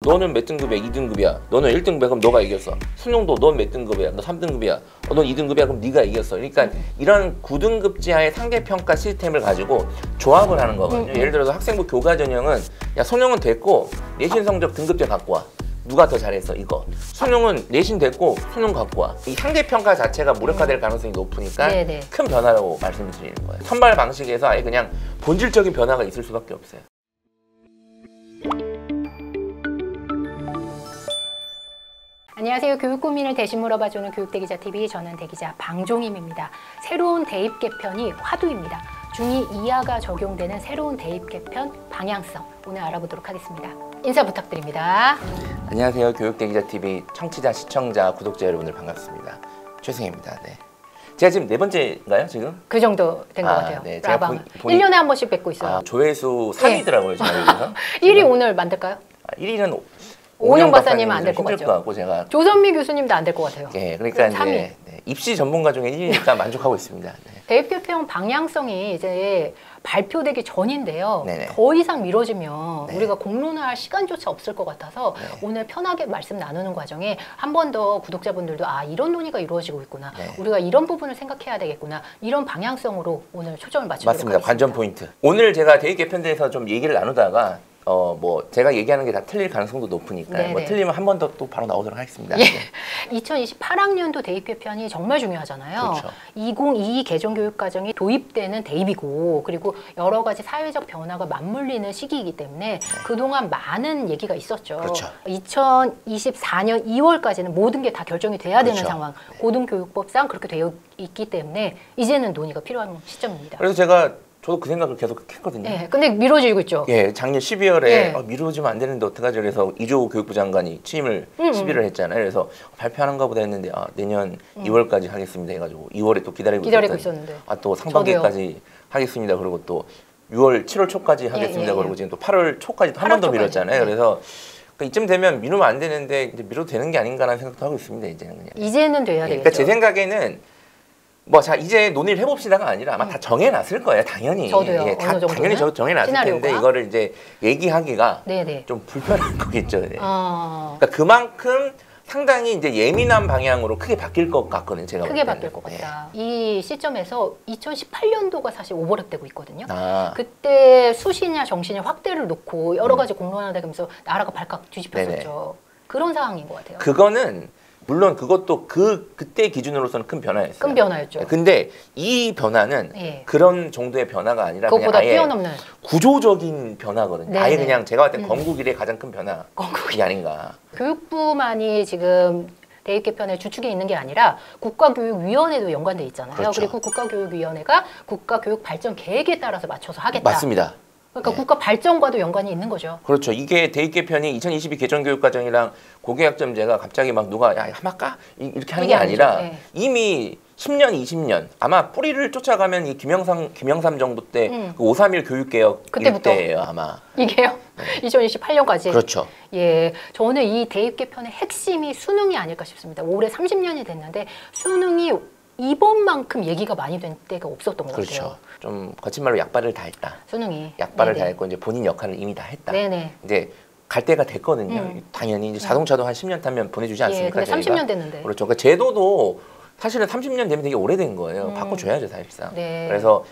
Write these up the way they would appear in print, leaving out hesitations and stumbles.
너는 몇 등급이야? 2등급이야. 너는 1등급이야. 그럼 너가 이겼어. 수능도 넌 몇 등급이야? 너 3등급이야. 넌 2등급이야. 그럼 네가 이겼어. 그러니까 이런 9등급제하의 상대평가 시스템을 가지고 조합을 하는 거거든요. 예를 들어서 학생부 교과 전형은 야 수능은 됐고 내신 성적 등급제 갖고 와. 누가 더 잘했어 이거. 수능은 내신 됐고 수능 갖고 와. 이 상대평가 자체가 무력화될 가능성이 높으니까 큰 변화라고 말씀드리는 거예요. 선발 방식에서 아예 그냥 본질적인 변화가 있을 수밖에 없어요. 안녕하세요. 교육 고민을 대신 물어봐주는 교육대기자TV, 저는 대기자 방종임입니다. 새로운 대입 개편이 화두입니다. 중2 이하가 적용되는 새로운 대입 개편 방향성, 오늘 알아보도록 하겠습니다. 인사 부탁드립니다. 안녕하세요. 교육대기자TV 청취자, 시청자, 구독자 여러분들 반갑습니다. 최승혜입니다. 네. 제가 지금 네 번째인가요, 지금? 그 정도 된 것 같아요. 네. 라방. 1년에 한 번씩 뵙고 있어요. 조회수 3위더라고요, 제가 여기서. 1위 오늘 만들까요? 1위는 오은영 박사님은 안 될 것 같죠? 같고 제가 조선미 교수님도 안 될 것 같아요. 네, 그러니까 이제 입시 전문가 중에 1위니까 만족하고 있습니다. 네. 대입 개편 방향성이 이제 발표되기 전인데요. 네네. 더 이상 미뤄지면 우리가 공론화할 시간조차 없을 것 같아서 오늘 편하게 말씀 나누는 과정에 한 번 더 구독자분들도 이런 논의가 이루어지고 있구나. 우리가 이런 부분을 생각해야 되겠구나. 이런 방향성으로 오늘 초점을 맞추도록 맞습니다. 하겠습니다. 관전 포인트. 오늘 제가 대입 개편에 대해서 좀 얘기를 나누다가 제가 얘기하는 게 다 틀릴 가능성도 높으니까 뭐 틀리면 한 번 더 또 바로 나오도록 하겠습니다. 예. 2028학년도 대입 개편이 정말 중요하잖아요. 그렇죠. 2022 개정교육과정이 도입되는 대입이고 그리고 여러 가지 사회적 변화가 맞물리는 시기이기 때문에 그동안 많은 얘기가 있었죠. 그렇죠. 2024년 2월까지는 모든 게 다 결정이 돼야 되는 그렇죠. 상황. 고등교육법상 그렇게 되어 있기 때문에 이제는 논의가 필요한 시점입니다. 그래서 저도 그 생각을 계속 했거든요. 네, 근데 미뤄지고 있죠. 예, 작년 12월에 미뤄지면 안 되는데 어떡하지? 그래서 이조 교육부 장관이 취임을 11월 했잖아요. 그래서 발표하는가 보다 했는데 내년 2월까지 하겠습니다 해가지고 2월에 또 기다리고 있었는데 또 상반기까지 하겠습니다. 그리고 또 6월, 7월 초까지 하겠습니다. 그리고 지금 또 8월 초까지 한 번 더 미뤘잖아요. 그래서 이쯤 되면 미루면 안 되는데 이제 미뤄도 되는 게 아닌가라는 생각도 하고 있습니다. 이제는 돼야 되겠죠. 그러니까 제 생각에는 이제 논의를 해봅시다가 아니라 아마 다 정해놨을 거예요, 당연히. 저도요. 예, 당연히 정해놨을 텐데 이거를 이제 얘기하기가 좀 불편한 거겠죠. 네. 그러니까 그만큼 상당히 이제 예민한 방향으로 크게 바뀔 것 같거든요, 제가 볼 때는. 크게 바뀔 것 같다. 이 시점에서 2018년도가 사실 오버랩되고 있거든요. 그때 수시냐 정시냐 확대를 놓고 여러 가지 공론화되면서 나라가 발칵 뒤집혔었죠. 그런 상황인 것 같아요. 그거는 물론 그것도 그때 기준으로서는 큰 변화였어요. 큰 변화였죠. 근데 이 변화는 그런 정도의 변화가 아니라 그것보다 그냥 아예 뛰어넘는 구조적인 변화거든요. 아예 그냥 제가 봤을 때 건국 이래 가장 큰 변화이 아닌가. 교육부만이 지금 대입 개편의 주축에 있는 게 아니라 국가교육위원회도 연관돼 있잖아요. 그렇죠. 그리고 국가교육위원회가 국가교육 발전 계획에 따라서 맞춰서 하겠다. 맞습니다. 그러니까 국가 발전과도 연관이 있는 거죠. 그렇죠. 이게 대입 개편이 2022 개정교육과정이랑 고교학점제가 갑자기 막 누가 할까? 이렇게 하는 게 아니라 이미 10년, 20년 아마 뿌리를 쫓아가면 이 김영삼 정부 때 그 531 교육개혁 일때예요 아마. 이게요? 2028년까지. 그렇죠. 예, 저는 이 대입 개편의 핵심이 수능이 아닐까 싶습니다. 올해 30년이 됐는데 수능이 이번만큼 얘기가 많이 된 때가 없었던 것 같아요. 좀 거친 말로 약발을 다 했다. 수능이. 약발을 다 했고 이제 본인 역할을 이미 다 했다. 네네. 이제 갈 때가 됐거든요. 당연히 이제 자동차도 한 10년 타면 보내주지 않습니까? 근데 30년 됐는데. 그렇죠. 그러니까 제도도 사실은 30년 되면 되게 오래된 거예요. 바꿔줘야죠, 사실상. 그래서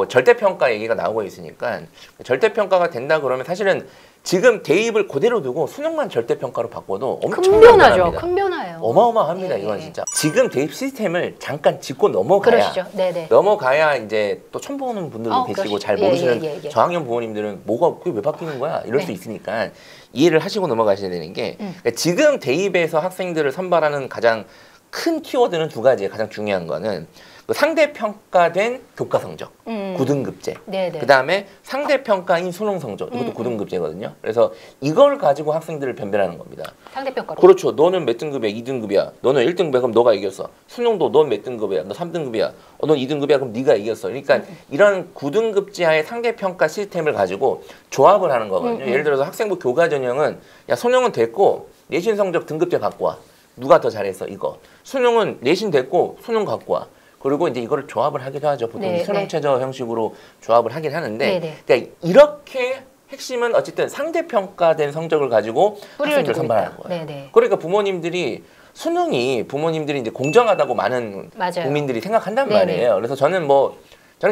절대평가 얘기가 나오고 있으니까 절대평가가 된다 그러면 사실은 지금 대입을 그대로 두고 수능만 절대평가로 바꿔도 엄청 큰 변화죠. 큰 변화예요. 어마어마합니다. 이건 진짜. 지금 대입 시스템을 잠깐 짚고 넘어가야 이제 또 처음 보는 분들도 계시고 잘 모르시는 저학년 부모님들은 그게 왜 바뀌는 거야? 이럴 수 있으니까 이해를 하시고 넘어가셔야 되는 게 그러니까 지금 대입에서 학생들을 선발하는 가장 큰 키워드는 두 가지예요. 가장 중요한 거는 상대평가된 교과 성적, 9등급제. 그 다음에 상대평가인 수능 성적, 이것도 9등급제거든요. 그래서 이걸 가지고 학생들을 변별하는 겁니다. 상대평가로. 그렇죠. 너는 몇 등급이야? 2등급이야. 너는 1등급이야. 그럼 너가 이겼어. 수능도 넌 몇 등급이야? 너 3등급이야. 넌 2등급이야. 그럼 네가 이겼어. 그러니까 이런 9등급제하의 상대평가 시스템을 가지고 조합을 하는 거거든요. 예를 들어서 학생부 교과 전형은 야 수능은 됐고 내신 성적 등급제 갖고 와. 누가 더 잘했어? 이거. 수능은 내신 됐고 수능 갖고 와. 그리고 이제 이거를 조합을 하기도 하죠. 보통 수능 최저 형식으로 조합을 하긴 하는데 그러니까 이렇게 핵심은 어쨌든 상대평가된 성적을 가지고 학생들 선발하는 거예요. 네네. 그러니까 부모님들이 수능이 부모님들이 이제 공정하다고 많은 맞아요. 국민들이 생각한단 네네. 말이에요. 그래서 저는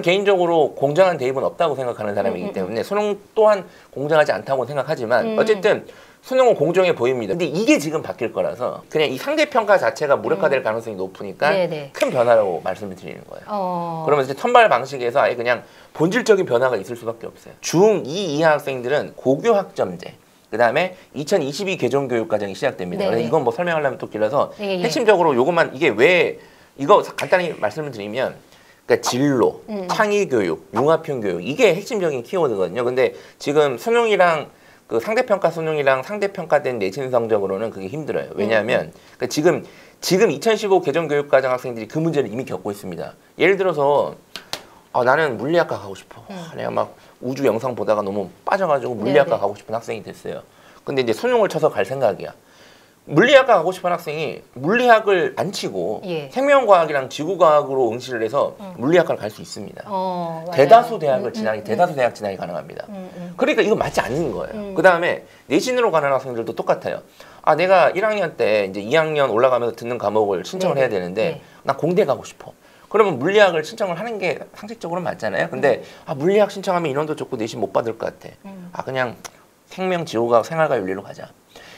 개인적으로 공정한 대입은 없다고 생각하는 사람이기 때문에 수능 또한 공정하지 않다고 생각하지만 어쨌든 수능은 공정해 보입니다. 근데 이게 지금 바뀔 거라서 그냥 이 상대평가 자체가 무력화될 가능성이 높으니까 네네. 큰 변화라고 말씀을 드리는 거예요. 그러면 이제 선발 방식에서 아예 그냥 본질적인 변화가 있을 수밖에 없어요. 중2 이하 학생들은 고교 학점제, 그 다음에 2022 개정교육과정이 시작됩니다. 그래서 이건 설명하려면 또 길어서 핵심적으로 요것만 이게 왜 이거 간단히 말씀을 드리면 그러니까 진로, 창의교육, 융합형 교육 이게 핵심적인 키워드거든요. 근데 지금 수능이랑 그 상대평가 수능이랑 상대평가된 내신 성적으로는 그게 힘들어요. 왜냐하면 그러니까 지금 2015 개정교육과정 학생들이 그 문제를 이미 겪고 있습니다. 예를 들어서 나는 물리학과 가고 싶어. 내가 막 우주 영상 보다가 너무 빠져가지고 물리학과 가고 싶은 학생이 됐어요. 근데 이제 수능을 쳐서 갈 생각이야. 물리학과 가고 싶은 학생이 물리학을 안 치고 생명과학이랑 지구과학으로 응시를 해서 물리학과를 갈 수 있습니다. 대다수 대학을 대다수 대학 진학이 가능합니다. 그러니까 이건 맞지 않는 거예요. 그 다음에 내신으로 가는 학생들도 똑같아요. 내가 1학년 때 이제 2학년 올라가면서 듣는 과목을 신청을 해야 되는데 나 공대 가고 싶어. 그러면 물리학을 신청을 하는 게 상식적으로 맞잖아요. 근데 물리학 신청하면 인원도 적고 내신 못 받을 것 같아. 그냥 생명, 지구과학, 생활과 윤리로 가자.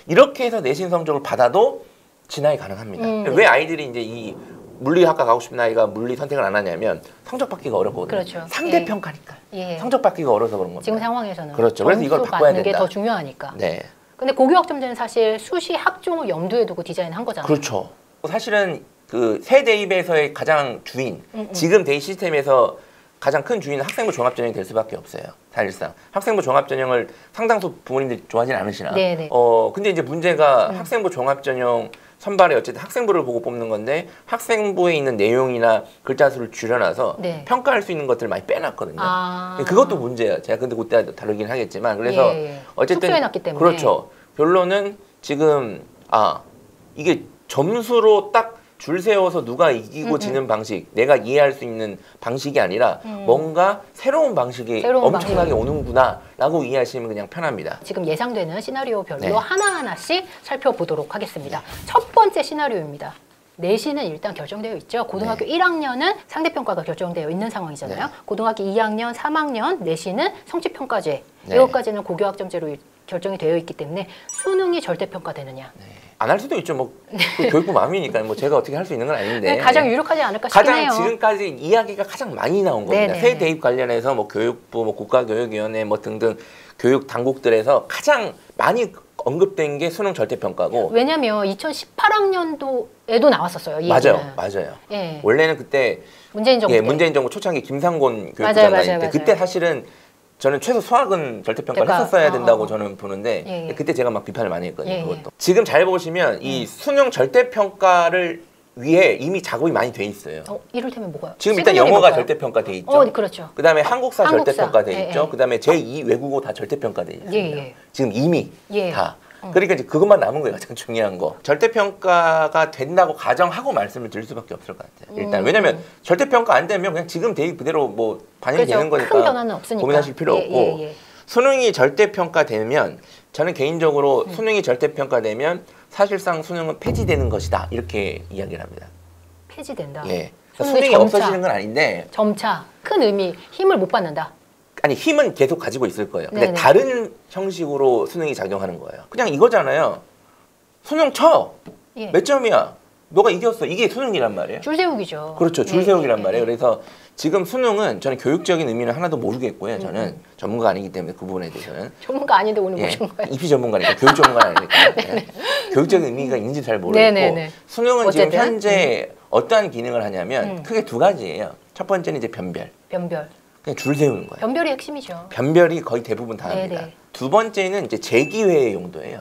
이렇게 해서 내신 성적을 받아도 진학이 가능합니다. 왜 아이들이 이제 이 물리학과 가고 싶은 아이가 물리 선택을 안 하냐면 성적 받기가 어렵거든요. 그렇죠. 상대평가니까. 성적 받기가 어려서 그런 겁니다. 지금 상황에서는. 그렇죠. 그래서 이걸 바꿔야 된다. 게 더 중요하니까. 네. 근데 고교 학점제는 사실 수시 학종을 염두에 두고 디자인한 거잖아요. 그렇죠. 사실은 그 새 대입에서의 가장 주인, 지금 대입 시스템에서 가장 큰 주인은 학생부 종합전형이 될 수밖에 없어요. 사실상 학생부 종합전형을 상당수 부모님들이 좋아하진 않으시나. 네네. 근데 이제 문제가 학생부 종합전형 선발에 어쨌든 학생부를 보고 뽑는 건데 학생부에 있는 내용이나 글자 수를 줄여놔서 평가할 수 있는 것들을 많이 빼놨거든요. 그것도 문제예요. 제가 근데 그때 다루긴 하겠지만 그래서 어쨌든 축소해놨기 때문에. 그렇죠. 결론은 지금 이게 점수로 딱 줄 세워서 누가 이기고 지는 방식, 내가 이해할 수 있는 방식이 아니라 뭔가 새로운 방식이 엄청나게 오는구나 라고 이해하시면 그냥 편합니다. 지금 예상되는 시나리오별로 하나하나씩 살펴보도록 하겠습니다. 첫 번째 시나리오입니다. 내신은 일단 결정되어 있죠. 고등학교 1학년은 상대평가가 결정되어 있는 상황이잖아요. 고등학교 2학년, 3학년 내신은 성취평가제. 이것까지는 고교학점제로 결정이 되어 있기 때문에 수능이 절대평가되느냐. 안 할 수도 있죠. 그 교육부 마음이니까 제가 어떻게 할 수 있는 건 아닌데. 가장 유력하지 않을까 싶긴 해요. 가장 지금까지 이야기가 가장 많이 나온 겁니다. 새 대입 관련해서 교육부, 국가교육위원회 등등 교육 당국들에서 가장 많이 언급된 게 수능 절대평가고. 왜냐면 2018학년도에도 나왔었어요. 이 맞아요. 원래는 그때 문재인 정부 초창기 김상곤 교육부장 다닐 때 그때 사실은 저는 최소 수학은 절대평가를 했었어야 된다고 저는 보는데 그때 제가 막 비판을 많이 했거든요. 그것도. 지금 잘 보시면 이 수능 절대평가를 위해 이미 작업이 많이 돼 있어요. 이를테면 뭐가요? 지금 일단 영어가 절대평가 돼 있죠. 그렇죠. 그다음에 한국사 절대평가 돼 있죠. 그다음에 제2 외국어 다 절대평가 돼 있습니다. 지금 이미 다. 그러니까 이제 그것만 남은 거예요. 가장 중요한 거. 절대평가가 된다고 가정하고 말씀을 드릴 수밖에 없을 것 같아요. 일단 왜냐면 절대평가 안 되면 그냥 지금 대입 그대로 반영이 되는 거니까 큰 변화는 없으니까. 고민하실 필요 없고 수능이 절대평가되면 저는 개인적으로 수능이 절대평가되면 사실상 수능은 폐지되는 것이다. 이렇게 이야기를 합니다. 폐지된다. 수능이 없어지는 건 아닌데 점차 큰 의미, 힘을 못 받는다. 아니 힘은 계속 가지고 있을 거예요. 근데 다른 형식으로 수능이 작용하는 거예요. 그냥 이거잖아요. 수능 쳐. 몇 점이야? 너가 이겼어. 이게 수능이란 말이에요. 줄 세우기죠. 그렇죠. 줄 세우기란 말이에요. 그래서 지금 수능은 저는 교육적인 의미는 하나도 모르겠고요. 저는 전문가 아니기 때문에 그 부분에 대해서는. 전문가 아닌데 오늘 모신 거예요. 입시 전문가니까 교육 전문가 아니니까. 교육적인 의미가 있는지 잘 모르겠고 수능은 어쨌든? 지금 현재 어떠한 기능을 하냐면 크게 두 가지예요. 첫 번째는 이제 변별. 그냥 줄 세우는 거예요. 변별이 핵심이죠. 변별이 거의 대부분 다 합니다. 두 번째는 이제 재기회의 용도예요.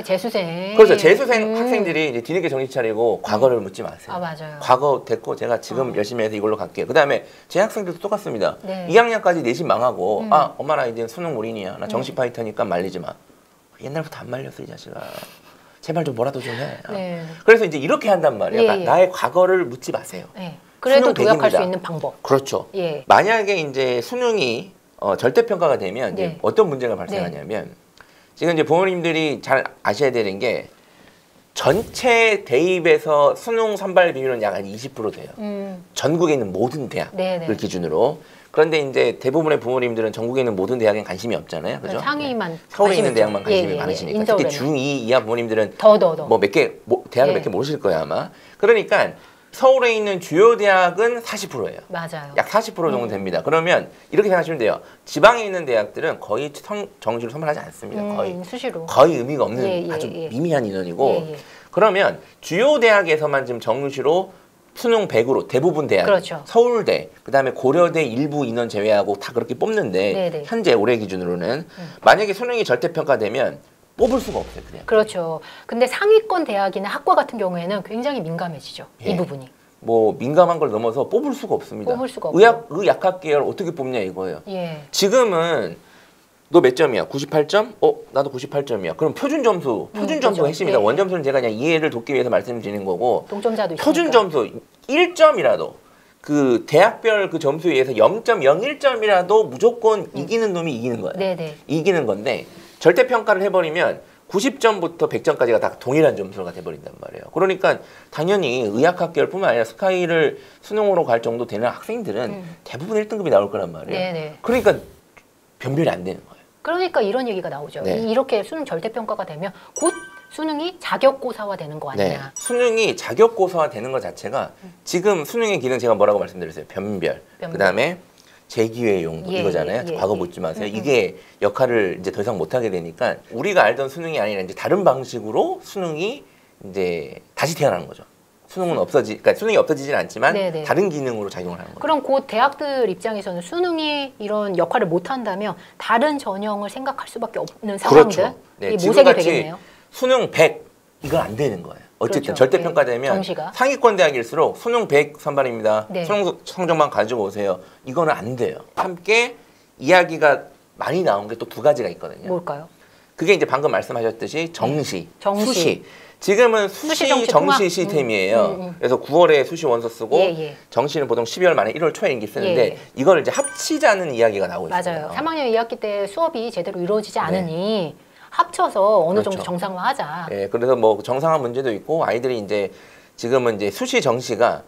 재수생. 그렇죠. 재수생 학생들이 이제 뒤늦게 정신 차리고 과거를 묻지 마세요. 맞아요. 과거 됐고 제가 지금 열심히 해서 이걸로 갈게요. 그 다음에 제 학생들도 똑같습니다. 2학년까지 내신 망하고 엄마 나 이제 수능 올인이야. 나 정시 파이터니까 말리지 마. 옛날부터 안 말렸어 이 자식아. 제발 좀 뭐라도 좀 해. 그래서 이제 이렇게 한단 말이에요. 나의 과거를 묻지 마세요. 그래도 도약할 수 있는 방법. 그렇죠. 만약에 이제 수능이 절대평가가 되면 이제 어떤 문제가 발생하냐면 지금 이제 부모님들이 잘 아셔야 되는 게 전체 대입에서 수능 선발 비율은 약 한 20% 돼요. 전국에 있는 모든 대학을 기준으로. 그런데 이제 대부분의 부모님들은 전국에 있는 모든 대학엔 관심이 없잖아요. 그죠? 상위만 서울에 있는 대학만 관심이 많으시니까. 특히 중2 이하 부모님들은 뭐 몇 개 대학을 몇 개 모르실 거예요, 아마. 그러니까 서울에 있는 주요 대학은 40%예요. 맞아요. 약 40% 정도 됩니다. 그러면 이렇게 생각하시면 돼요. 지방에 있는 대학들은 거의 정시를 선발하지 않습니다. 거의 수시로. 거의 의미가 없는 아주 미미한 인원이고 그러면 주요 대학에서만 지금 정시로 수능 100으로 대부분 대학, 서울대, 그다음에 고려대 일부 인원 제외하고 다 그렇게 뽑는데 현재 올해 기준으로는 만약에 수능이 절대평가되면 뽑을 수가 없어요, 그냥. 그렇죠. 근데 상위권 대학이나 학과 같은 경우에는 굉장히 민감해지죠. 이 부분이. 뭐 민감한 걸 넘어서 뽑을 수가 없습니다. 뽑을 수가 없어요. 의학학 계열 어떻게 뽑냐 이거예요. 지금은 너 몇 점이야? 98점? 나도 98점이야. 그럼 표준 점수가 핵심이다. 원점수는 제가 그냥 이해를 돕기 위해서 말씀드리는 거고. 동점자도 있으니까. 표준 점수 1점이라도 그 대학별 그 점수에 의해서 0.01점이라도 무조건 이기는 놈이 이기는 거예요. 이기는 건데 절대평가를 해버리면 90점부터 100점까지가 다 동일한 점수가 돼버린단 말이에요. 그러니까 당연히 의학학계열뿐만 아니라 스카이를 수능으로 갈 정도 되는 학생들은 대부분 1등급이 나올 거란 말이에요. 그러니까 변별이 안 되는 거예요. 그러니까 이런 얘기가 나오죠. 이렇게 수능 절대평가가 되면 곧 수능이 자격고사화 되는 거 아니냐. 수능이 자격고사화 되는 것 자체가 지금 수능의 기능 제가 뭐라고 말씀드렸어요. 변별. 그다음에 재기회 용도 이거잖아요. 과거 묻지 마세요. 이게 역할을 이제 더 이상 못하게 되니까 우리가 알던 수능이 아니라 이제 다른 방식으로 수능이 이제 다시 태어나는 거죠. 그러니까 수능이 없어지진 않지만 다른 기능으로 작용을 하는 거죠. 그럼 곧 대학들 입장에서는 수능이 이런 역할을 못 한다면 다른 전형을 생각할 수밖에 없는 상황들 모색이 되겠네요. 수능 100 이건 안 되는 거예요. 어쨌든 절대평가되면 상위권 대학일수록 수능 100 선발입니다. 수능 성적만 가지고 오세요. 이거는 안 돼요. 함께 이야기가 많이 나온 게 또 두 가지가 있거든요. 뭘까요? 그게 이제 방금 말씀하셨듯이 정시. 수시. 지금은 수시 정시 시스템이에요. 그래서 9월에 수시 원서 쓰고 정시는 보통 12월 말에 1월 초에 임기 쓰는데 이걸 이제 합치자는 이야기가 나오고 있어요. 맞아요. 3학년 2학기 때 수업이 제대로 이루어지지 않으니 합쳐서 어느 정도 정상화하자. 그래서 뭐 정상화 문제도 있고 아이들이 이제 지금은 이제 수시 정시가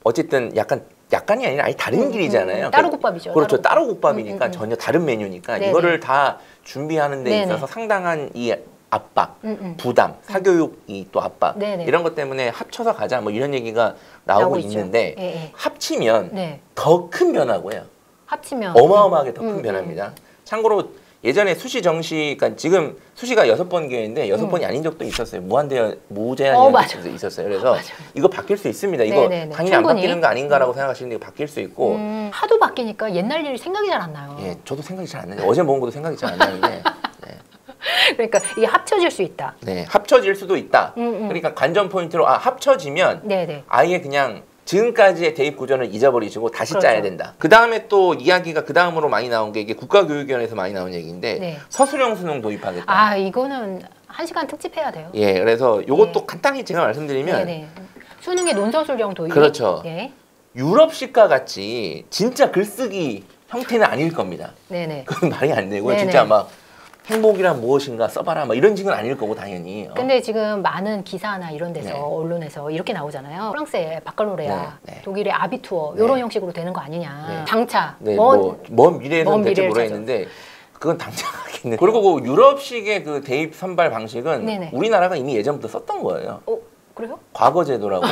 어쨌든 약간이 아니라 아예 다른 길이잖아요. 따로 국밥이죠. 그렇죠. 따로 국밥이니까 전혀 다른 메뉴니까 이거를 다 준비하는 데 있어서 상당한 이 압박, 부담, 사교육이 또 압박 이런 것 때문에 합쳐서 가자 뭐 이런 얘기가 나오고 있는데 합치면 더 큰 변화고요. 합치면 어마어마하게 더 큰 변화입니다. 참고로 예전에 수시 정시, 그러니까 지금 수시가 6번 기회인데 6번이 아닌 적도 있었어요. 무제한이 있었어요. 그래서 이거 바뀔 수 있습니다. 이거 당연히 충분히. 안 바뀌는 거 아닌가라고 생각하시는데 이거 바뀔 수 있고. 하도 바뀌니까 옛날 일이 생각이 잘 안 나요. 저도 생각이 잘 안 나요. 어제 먹은 것도 생각이 잘 안 나는데. 그러니까 이게 합쳐질 수 있다. 합쳐질 수도 있다. 그러니까 관전 포인트로 합쳐지면 아예 그냥 지금까지의 대입 구조는 잊어버리시고 다시 짜야 된다. 그 다음에 또 이야기가 그 다음으로 많이 나온 게 이게 국가교육위원회에서 많이 나온 얘기인데 서술형 수능 도입하겠다. 이거는 1시간 특집해야 돼요. 그래서 이것도 간단히 제가 말씀드리면 수능의 논서술형 도입. 그렇죠. 유럽식과 같이 진짜 글쓰기 형태는 아닐 겁니다. 그건 말이 안 되고요. 진짜 막 행복이란 무엇인가 써봐라 막 이런 식은 아닐 거고 당연히. 근데 지금 많은 기사나 이런 데서 언론에서 이렇게 나오잖아요. 프랑스의 바칼로레아, 독일의 아비투어 이런 형식으로 되는 거 아니냐. 장차 먼 미래에서는 될지 모르겠는데 그건 당장하겠네. 그리고 그 유럽식의 그 대입 선발 방식은 우리나라가 이미 예전부터 썼던 거예요. 그래요? 과거 제도라고.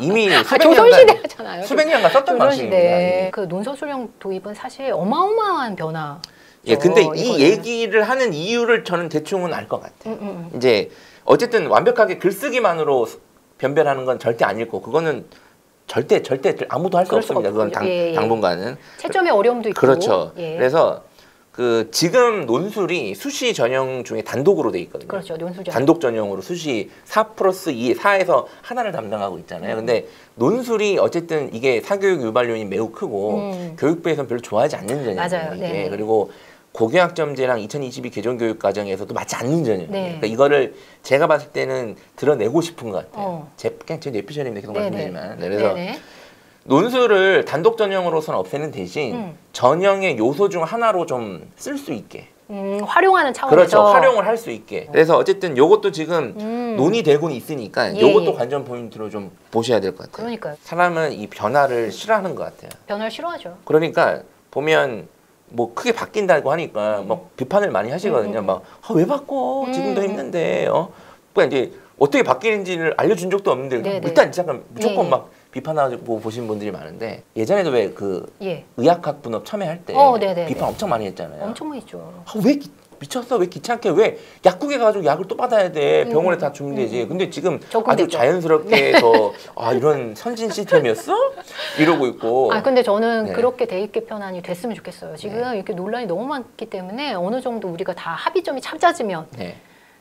이미 조선시대잖아요. 수백 년간 썼던 방식입니다. 그 논서술형 도입은 사실 어마어마한 변화. 근데 이 얘기를 하는 이유를 저는 대충은 알 것 같아요. 이제 어쨌든 완벽하게 글쓰기만으로 변별하는 건 절대 아닐 거고 그거는 절대 아무도 할 수 없습니다. 그건 당분간은. 채점의 어려움도 있고. 그렇죠. 그래서 그 지금 논술이 수시 전형 중에 단독으로 돼 있거든요. 그렇죠. 논술 전형. 단독 전형으로 수시 4+2, 4에서 하나를 담당하고 있잖아요. 근데 논술이 어쨌든 이게 사교육 유발 요인이 매우 크고 교육부에서는 별로 좋아하지 않는 전형이에요. 이게. 그리고 고교학점제랑 2022 개정교육 과정에서도 맞지 않는 전형이에요. 그러니까 이거를 제가 봤을 때는 드러내고 싶은 것 같아요. 그냥 제 뇌피셜입니다. 계속 말씀드리지만. 그래서 논술을 단독 전형으로서는 없애는 대신 전형의 요소 중 하나로 좀 쓸 수 있게. 활용하는 차원에서. 그렇죠. 활용을 할 수 있게. 그래서 어쨌든 요것도 지금 논의되고는 있으니까 요것도 관전 포인트로 좀 보셔야 될 것 같아요. 그러니까요. 사람은 이 변화를 싫어하는 것 같아요. 변화를 싫어하죠. 그러니까 보면 뭐 크게 바뀐다고 하니까 막 비판을 많이 하시거든요. 막 왜 바꿔? 지금도 힘든데. 그러니까 이제 어떻게 바뀌는지를 알려준 적도 없는데 일단 잠깐 무조건 막 비판하고 보신 분들이 많은데 예전에도 왜 그 의학학 분업 첨예할 때 비판 엄청 많이 했잖아요. 엄청 많이 했죠. 왜 미쳤어? 왜 귀찮게? 왜 약국에 가지고 약을 또 받아야 돼? 병원에 다 주면 되지. 근데 지금 아주 자연스럽게 해서 이런 선진 시스템이었어? 이러고 있고. 근데 저는 그렇게 대입 개편안이 됐으면 좋겠어요. 지금 이렇게 논란이 너무 많기 때문에 어느 정도 우리가 다 합의점이 찾아지면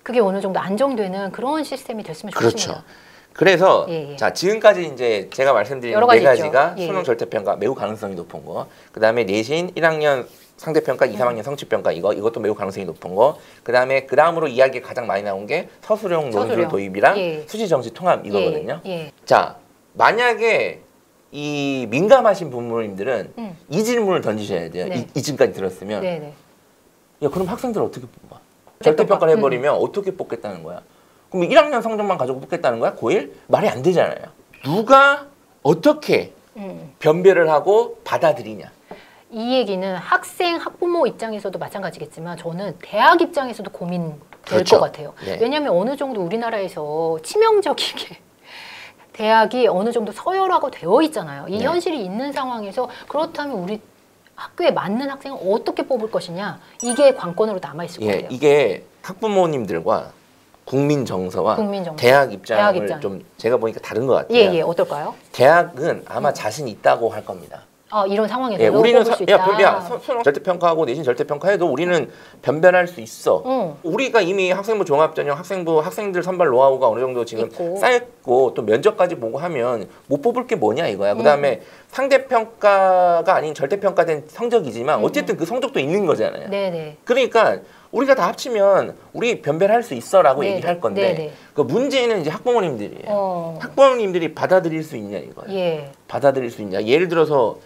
그게 어느 정도 안정되는 그런 시스템이 됐으면 좋겠습니다. 그렇죠. 그래서 자 지금까지 이제 제가 말씀드린 네 가지가 수능 절대평가 매우 가능성이 높은 거, 그 다음에 내신 1학년 상대평가, 2, 3학년 성취평가 이것도 매우 가능성이 높은 거, 그 다음으로 이야기 가장 많이 나온 게 서술형 논술 도입이랑 수시정시 통합 이거거든요. 자 만약에 이 민감하신 부모님들은 이 질문을 던지셔야 돼요. 이 지금까지 들었으면 야 그럼 학생들 어떻게 뽑아? 절대평가를 해버리면 어떻게 뽑겠다는 거야? 그럼 1학년 성적만 가지고 뽑겠다는 거야? 고1? 말이 안 되잖아요. 누가 어떻게 변별을 하고 받아들이냐. 이 얘기는 학생, 학부모 입장에서도 마찬가지겠지만 저는 대학 입장에서도 고민될 것 같아요. 왜냐하면 어느 정도 우리나라에서 치명적이게 대학이 어느 정도 서열화가 되어 있잖아요. 이 현실이 있는 상황에서 그렇다면 우리 학교에 맞는 학생을 어떻게 뽑을 것이냐. 이게 관건으로 남아있을 거예요. 이게 학부모님들과 국민 정서와 대학 입장을 좀 제가 보니까 다른 것 같아요. 어떨까요? 대학은 아마 자신 있다고 할 겁니다. 이런 상황에서 우리는 수능 절대평가하고 내신 절대평가해도 우리는 변별할 수 있어. 우리가 이미 학생부 종합전형, 학생들 선발 노하우가 어느 정도 지금 쌓였고 또 면접까지 보고 하면 못 뽑을 게 뭐냐 이거야. 그다음에 상대평가가 아닌 절대평가된 성적이지만 어쨌든 그 성적도 있는 거잖아요. 그러니까 우리가 다 합치면 우리 변별할 수 있어라고 얘기를 할 건데 그 문제는 이제 학부모님들이에요. 학부모님들이 받아들일 수 있냐 이거예요. 받아들일 수 있냐. 예를 들어서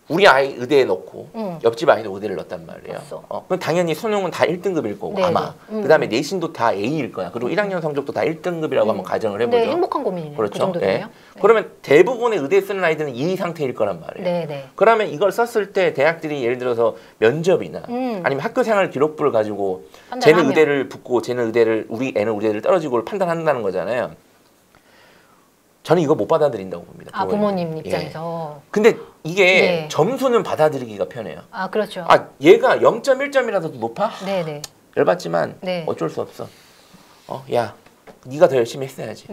우리 아이 의대에 넣고 옆집 아이도 의대를 넣었단 말이에요. 그럼 당연히 수능은 다 1등급일 거고 아마. 그다음에 내신도 다 A일 거야. 그리고 1학년 성적도 다 1등급이라고 한번 가정을 해보죠. 행복한 고민이네요. 그렇죠. 그 정도면요. 그러면 대부분의 의대 쓰는 아이들은 이 상태일 거란 말이에요. 그러면 이걸 썼을 때 대학들이 예를 들어서 면접이나 아니면 학교생활 기록부를 가지고 쟤는 의대를 붙고 쟤는 의대를 우리 애는 의대를 떨어지고를 판단한다는 거잖아요. 저는 이거 못 받아들인다고 봅니다. 부모님 입장에서. 근데 이게 점수는 받아들이기가 편해요. 그렇죠. 얘가 0.1점이라도 높아? 열받지만 어쩔 수 없어. 야, 네가 더 열심히 했어야지.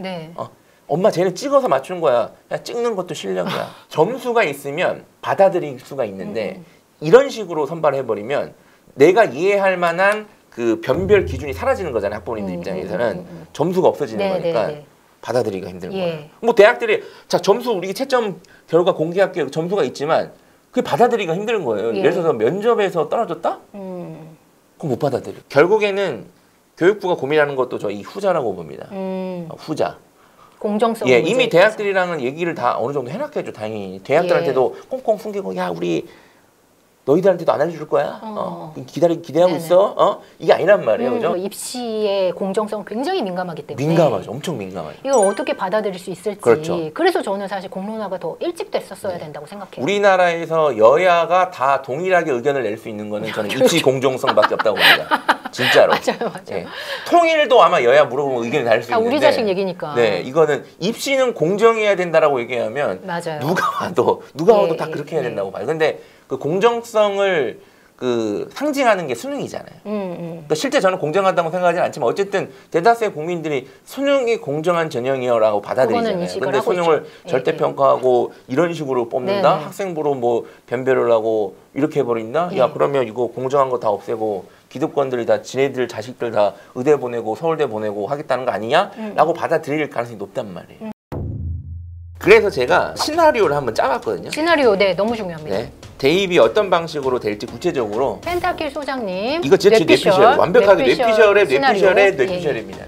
엄마 쟤는 찍어서 맞춘 거야. 야, 찍는 것도 실력이야. 점수가 있으면 받아들일 수가 있는데 이런 식으로 선발해버리면 내가 이해할 만한 그 변별 기준이 사라지는 거잖아요. 학부모님들 입장에서는 점수가 없어지는 거니까. 받아들이기가 힘든 거예요. 뭐 대학들이 자 점수 우리 채점 결과 공개할게요. 점수가 있지만 그게 받아들이기가 힘든 거예요. 예를 들어서 면접에서 떨어졌다? 그럼 못 받아들여. 결국에는 교육부가 고민하는 것도 저 이 후자라고 봅니다. 후자. 공정성. 이미 대학들이랑은 얘기를 다 어느 정도 해놨겠죠. 당연히 대학들한테도 꽁꽁 숨기고 야 우리 너희들한테도 안 알려줄 거야? 기대하고 있어? 이게 아니란 말이에요. 그죠? 입시의 공정성 굉장히 민감하기 때문에. 민감하죠. 엄청 민감하죠. 이걸 어떻게 받아들일 수 있을지. 그래서 저는 사실 공론화가 더 일찍 됐었어야 된다고 생각해요. 우리나라에서 여야가 다 동일하게 의견을 낼 수 있는 거는 저는 입시 공정성밖에 없다고 봅니다. 진짜로. 맞아요. 통일도 아마 여야 물어보면 의견이 다를 수 있는데. 우리 자식 얘기니까. 이거는 입시는 공정해야 된다라고 얘기하면 누가 봐도 다 그렇게 해야 된다고 봐요. 근데 그 공정성을 그 상징하는 게 수능이잖아요. 그러니까 실제 저는 공정하다고 생각하지는 않지만 어쨌든 대다수의 국민들이 수능이 공정한 전형이라고 받아들이잖아요. 근데 수능을 절대평가하고 이런 식으로 뽑는다? 학생부로 뭐 변별을 하고 이렇게 해버린다? 야 그러면 이거 공정한 거 다 없애고 기득권들이 다 지네들 자식들 다 의대 보내고 서울대 보내고 하겠다는 거 아니냐? 라고 받아들일 가능성이 높단 말이에요. 그래서 제가 시나리오를 한번 짜봤거든요. 시나리오, 너무 중요합니다. 대입이 어떤 방식으로 될지 구체적으로. 펜타킬 소장님. 이거 진짜 뇌피셜. 완벽하게 뇌피셜의 뇌피셜입니다.